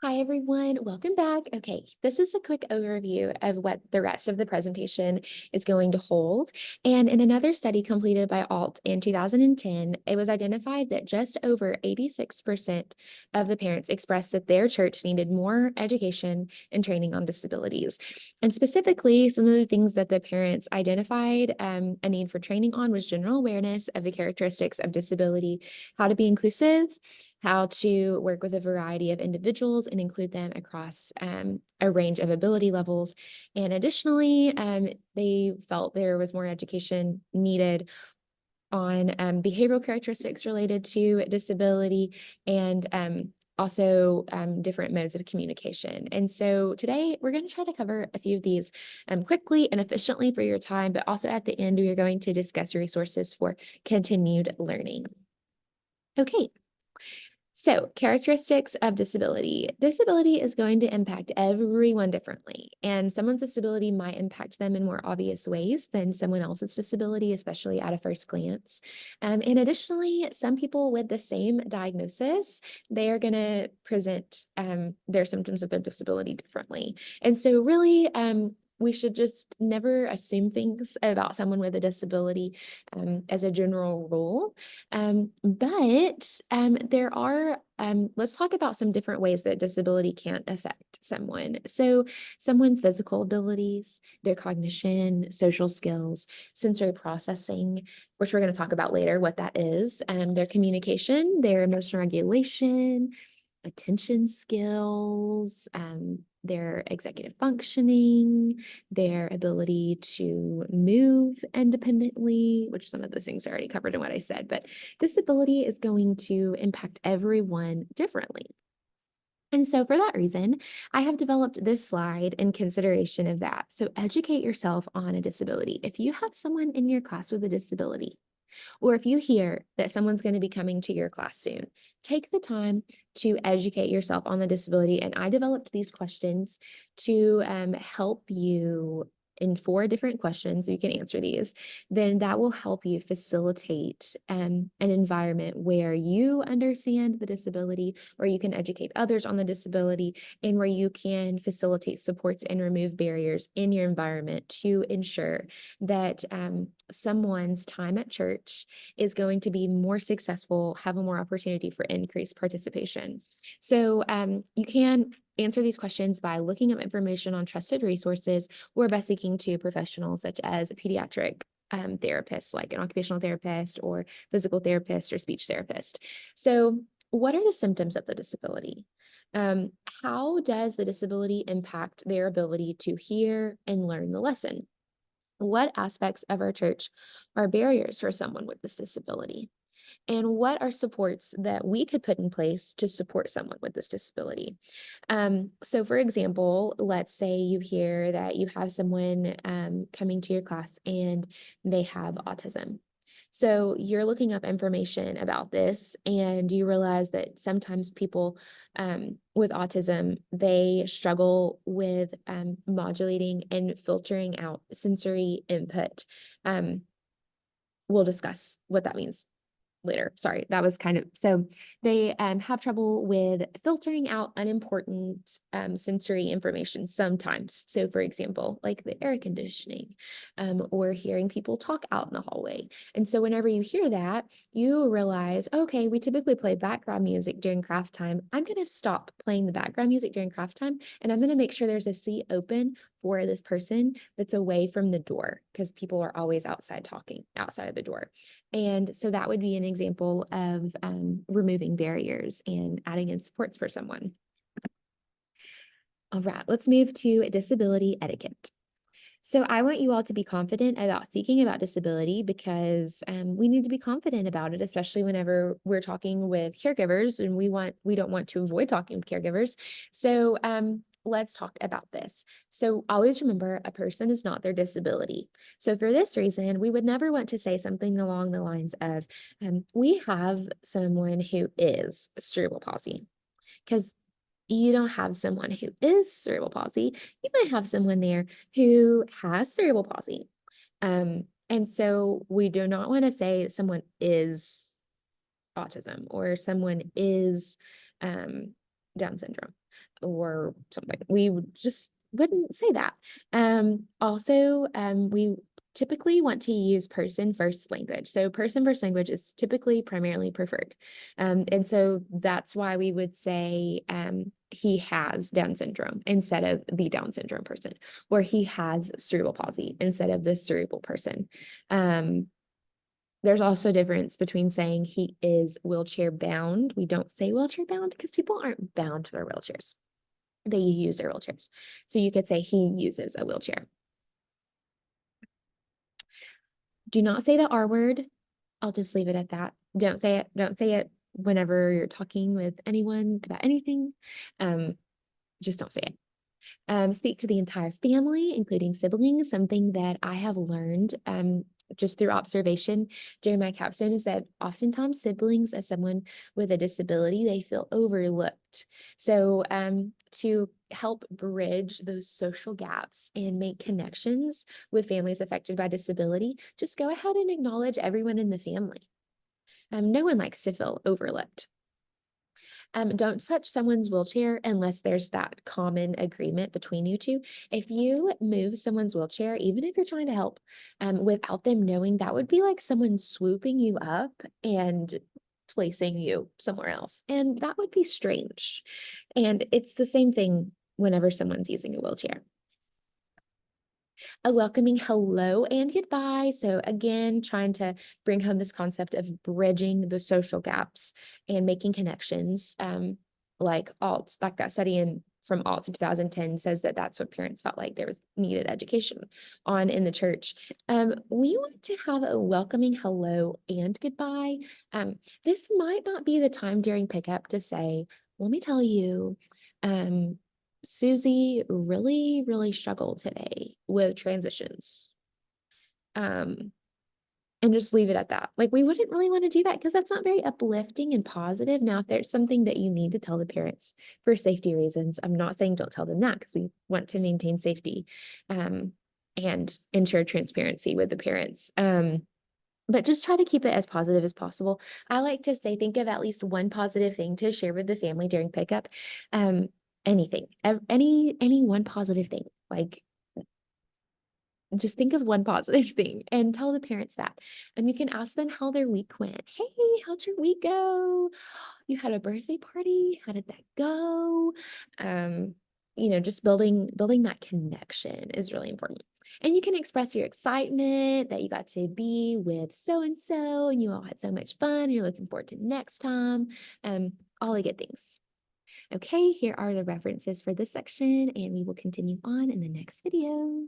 Hi, everyone. Welcome back. Okay, this is a quick overview of what the rest of the presentation is going to hold. And in another study completed by Alt in 2010, it was identified that just over 86% of the parents expressed that their church needed more education and training on disabilities. And specifically, some of the things that the parents identified a need for training on was general awareness of the characteristics of disability, how to be inclusive, how to work with a variety of individuals and include them across a range of ability levels. And additionally, they felt there was more education needed on behavioral characteristics related to disability and also different modes of communication. And so today we're going to try to cover a few of these quickly and efficiently for your time, but also at the end, we are going to discuss resources for continued learning. Okay, so, characteristics of disability. Disability is going to impact everyone differently, and someone's disability might impact them in more obvious ways than someone else's disability, especially at a first glance. And additionally, some people with the same diagnosis, they are going to present their symptoms of their disability differently. And so, really, we should just never assume things about someone with a disability as a general rule. But there are, let's talk about some different ways that disability can affect someone. So, someone's physical abilities, their cognition, social skills, sensory processing, which we're going to talk about later what that is, their communication, their emotional regulation, attention skills, their executive functioning, their ability to move independently, which some of those things are already covered in what I said, but disability is going to impact everyone differently. And so, for that reason, I have developed this slide in consideration of that. So, educate yourself on a disability. If you have someone in your class with a disability, or if you hear that someone's going to be coming to your class soon, take the time to educate yourself on the disability. And I developed these questions to help you in four different questions. You can answer these. Then that will help you facilitate an environment where you understand the disability, where you can educate others on the disability, and where you can facilitate supports and remove barriers in your environment to ensure that someone's time at church is going to be more successful, have a more opportunity for increased participation. So you can answer these questions by looking up information on trusted resources or by seeking to professionals such as a pediatric therapists, like an occupational therapist or physical therapist or speech therapist. So, what are the symptoms of the disability? Um, how does the disability impact their ability to hear and learn the lesson? What aspects of our church are barriers for someone with this disability? And what are supports that we could put in place to support someone with this disability? So, for example, let's say you hear that you have someone coming to your class and they have autism. So you're looking up information about this, and you realize that sometimes people with autism, they struggle with modulating and filtering out sensory input. Um, we'll discuss what that means later. Sorry, that was kind of so they have trouble with filtering out unimportant sensory information sometimes. So, for example, like the air conditioning or hearing people talk out in the hallway. And so, whenever you hear that, you realize, okay, we typically play background music during craft time. I'm going to stop playing the background music during craft time and I'm going to make sure there's a seat open for this person that's away from the door because people are always outside talking outside of the door. And so that would be an example of removing barriers and adding in supports for someone. All right, let's move to disability etiquette. So I want you all to be confident about speaking about disability because we need to be confident about it, especially whenever we're talking with caregivers, and we don't want to avoid talking with caregivers. So let's talk about this. So always remember, a person is not their disability. So for this reason, we would never want to say something along the lines of, "We have someone who is cerebral palsy," because you don't have someone who is cerebral palsy. You might have someone there who has cerebral palsy. And so we do not want to say someone is autism or someone is um, Down syndrome. or something. We just wouldn't say that. Also, we typically want to use person first language. So person first language is typically primarily preferred. And so that's why we would say he has Down syndrome instead of the Down syndrome person, or he has cerebral palsy instead of the cerebral person. There's also a difference between saying he is wheelchair bound. We don't say wheelchair bound because people aren't bound to their wheelchairs. They use their wheelchairs. So you could say he uses a wheelchair. Do not say the R word. I'll just leave it at that. Don't say it. Don't say it whenever you're talking with anyone about anything. Just don't say it. Speak to the entire family, including siblings. Something that I have learned just through observation during my capstone is that oftentimes siblings of someone with a disability, they feel overlooked. So to help bridge those social gaps and make connections with families affected by disability, just go ahead and acknowledge everyone in the family. No one likes to feel overlooked. Don't touch someone's wheelchair unless there's that common agreement between you two. If you move someone's wheelchair, even if you're trying to help, without them knowing, that would be like someone swooping you up and placing you somewhere else. And that would be strange. And it's the same thing whenever someone's using a wheelchair. A welcoming hello and goodbye. So again, trying to bring home this concept of bridging the social gaps and making connections. Like ALT, like that study from ALT in 2010 says that that's what parents felt like there was needed education on in the church. We want to have a welcoming hello and goodbye. This might not be the time during pickup to say, let me tell you, Susie really, really struggled today with transitions. And just leave it at that. Like, we wouldn't really want to do that because that's not very uplifting and positive. Now, if there's something that you need to tell the parents for safety reasons, I'm not saying don't tell them that because we want to maintain safety and ensure transparency with the parents. But just try to keep it as positive as possible. I like to say, think of at least one positive thing to share with the family during pickup. Anything, any one positive thing, like just think of one positive thing and tell the parents that. And you can ask them how their week went. Hey, how'd your week go? You had a birthday party? How did that go? Just building that connection is really important. And you can express your excitement that you got to be with so and so and you all had so much fun. You're looking forward to next time. All the good things. Okay, here are the references for this section, and we will continue on in the next video.